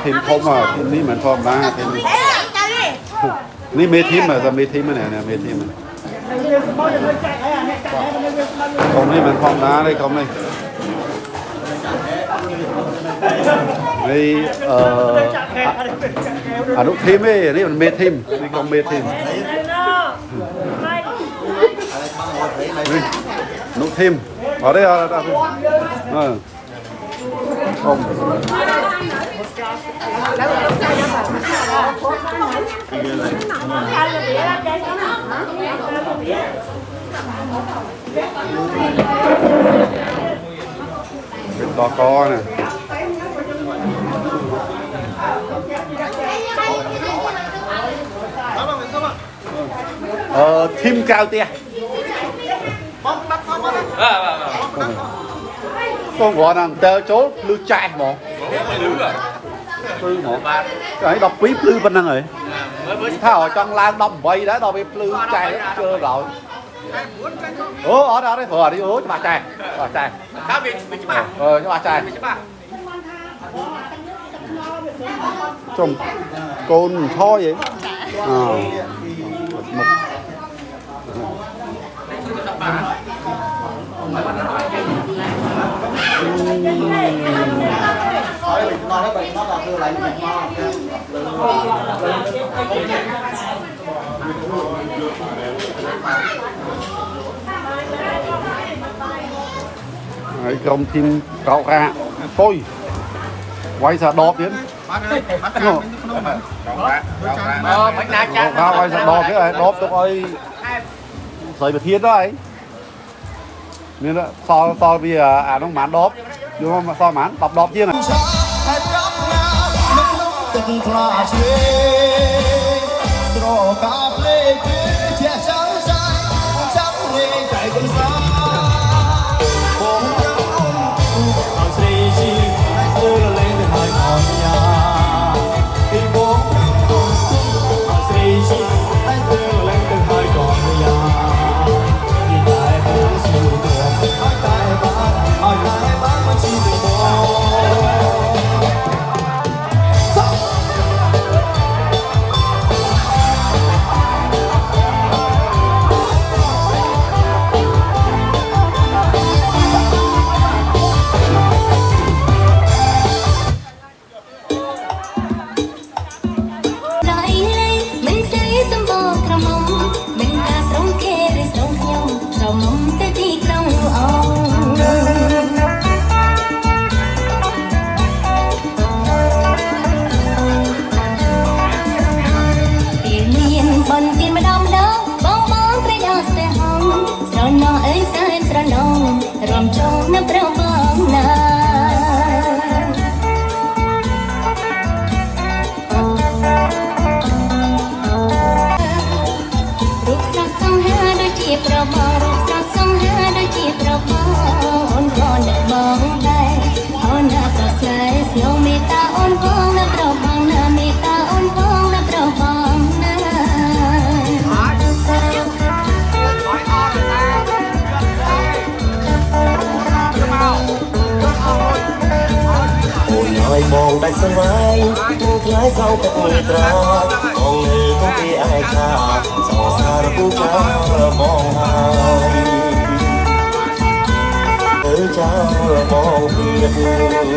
ทีมเขามาทีมนี้มันพร้อมนะทีมนี้นี่เมทีมอะจะเมทีมมันเนี่ยเมทีมมันตรงนี้มันพร้อมนะเลยเขาไม่ในอนุทีมนี่มันเมทีมนี่ของเมทีมอนุทีมเอาได้khôngเป็นตอกอเนี่ยteam cao tia con gọi là tơ chố lưu chạy mỏ lưu mỏ cái đọc quý lưu bên năng rồi thà ở trong lan đông vây đó đọc lưu chạy chưa rồi ở đó đấy vừa đi cho bà chạy cho bà chạy trông con thôi vậy Trong team cậu ra tôi quay ra đọp đến quay ra đọp cái này đọp tôi sợi bờ thiên đó ấy nên đó so bây giờ nó mán đọp nhưng mà so mán tập đọp chia này ដាច់ស្វាយនឹងថ្លៃសងទឹកមេត្រាបងនៅគំពីអាយខាសងសារពូចាបងហើយចាបងទៀត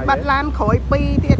บัดลานขอยปีเตี้ย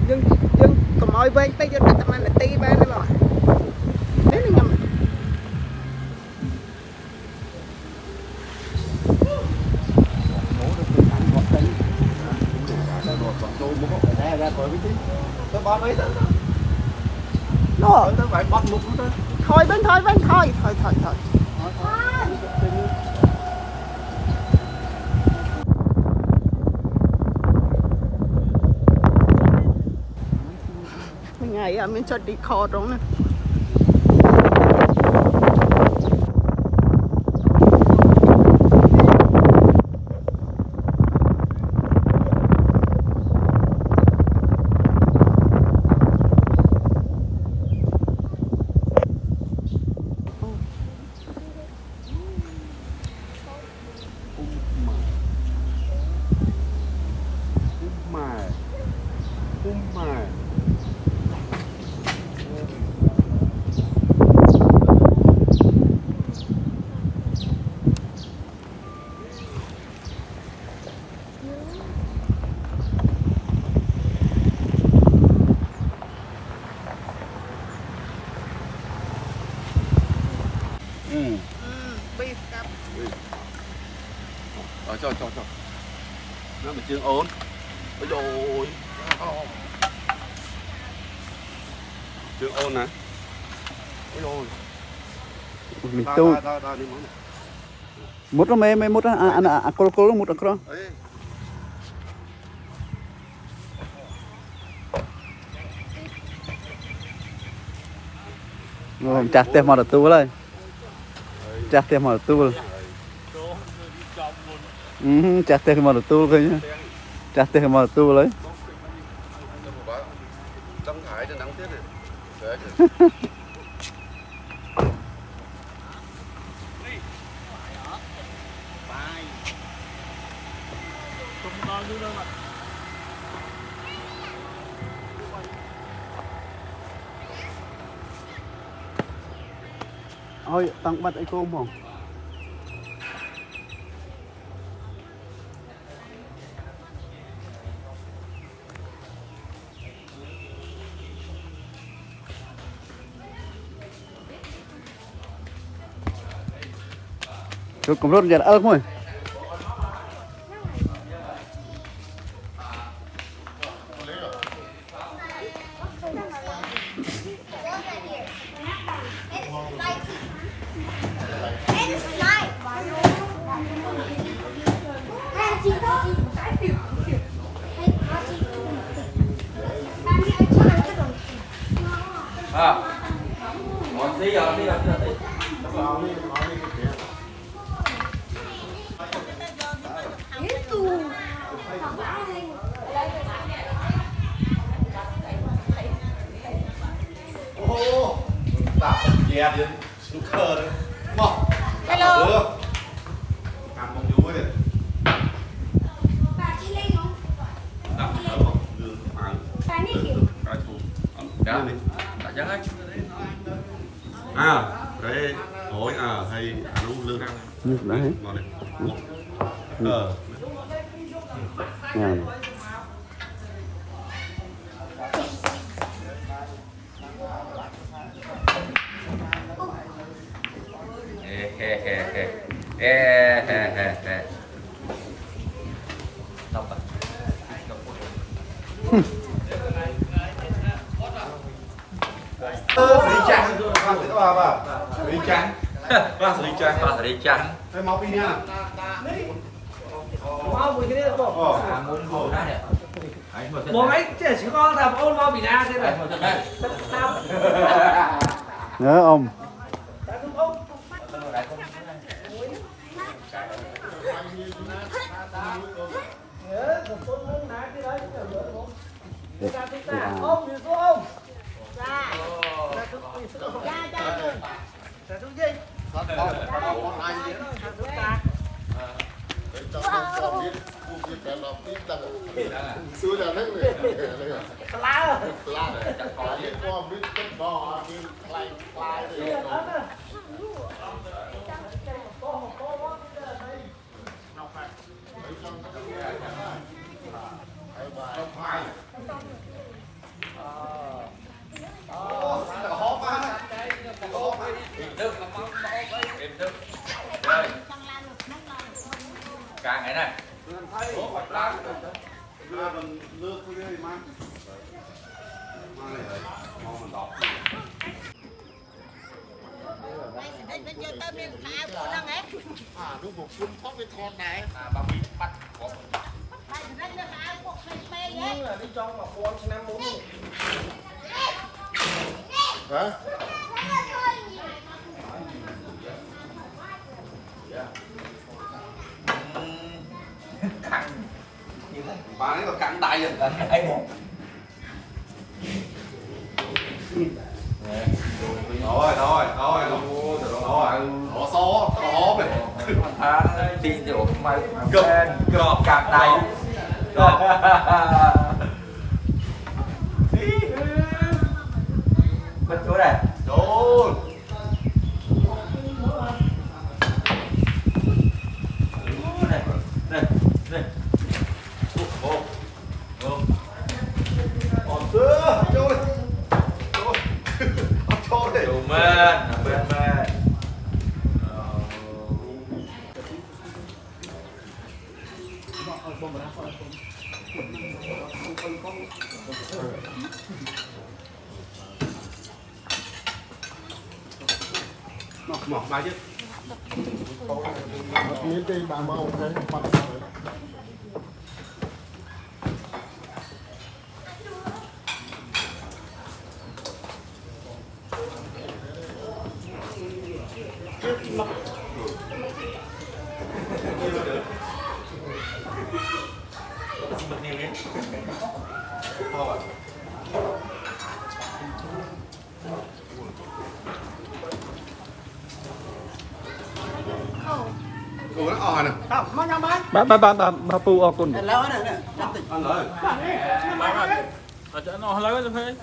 យើងកុំឲ្យវែងពេកយើងដាក់តែ1នាទីបានទេបងនេះខ្ញុំថយវិញថយថ្ងៃអត់មានចុច record ត្រង់ណាcho nó mà chưa ổn ôi dồi Chưa ôn nè. Ôn. Mình tu mút nó mê mút nó cô mút nó chặt tem mỏ tu lên chặt tem mỏ tu chặt tem mỏ tu thôi nhá chặt tem mỏ tu lấy Trong thái cho nắng tiết này. ôi tăng bắt ấy cô không rồi cũng rất là ớt thôi Dạ đi xuống khờ đấy. Mò. Hello. Làm con chú ấy. Bà chị lên không? Đặt ở một đường mà. Bà đi kiểu. Cái thủ. Dạ đi. Đã chắc hết. À, cái ổi hay ăn uống lương ăn. đấy Ngon này. Cái máu pin nha. Mau mùi cái đấy không? Bố mấy chỉ có thằng ôn mau bị na thế này. nhớ ông Ôm như xuống không? Dạ. Dạ dạ. Dạ xuống gì? Lá. Càng ngày này. Đưa mình nước cái đi mang. Mang này rồi. Ngon mình đọt. Anh giờ tao đi khai của năng ấy. Lúc một phút thoát cái con này. Bà bị bắt có. Anh giờ khai của mê ấy. Là đi trong mà con xin em muốn. Hả? Căng. Bà ấy còn cắn tay rồi. Anh một. Thôi. Nó xó, nó hóm này. Tin được mày gọt càng tay. Mất chỗ này. Trời. Này. Còn xưa, trôi. Trôi đi. Chủ men, bên men. mỏ bài chứ miếng tiền bà màu thế bắt Ủa nó ỏi nè bà pu ở conแล้วน่ะเนี่ย ăn rồi Ở chỗ nó lấy cho thế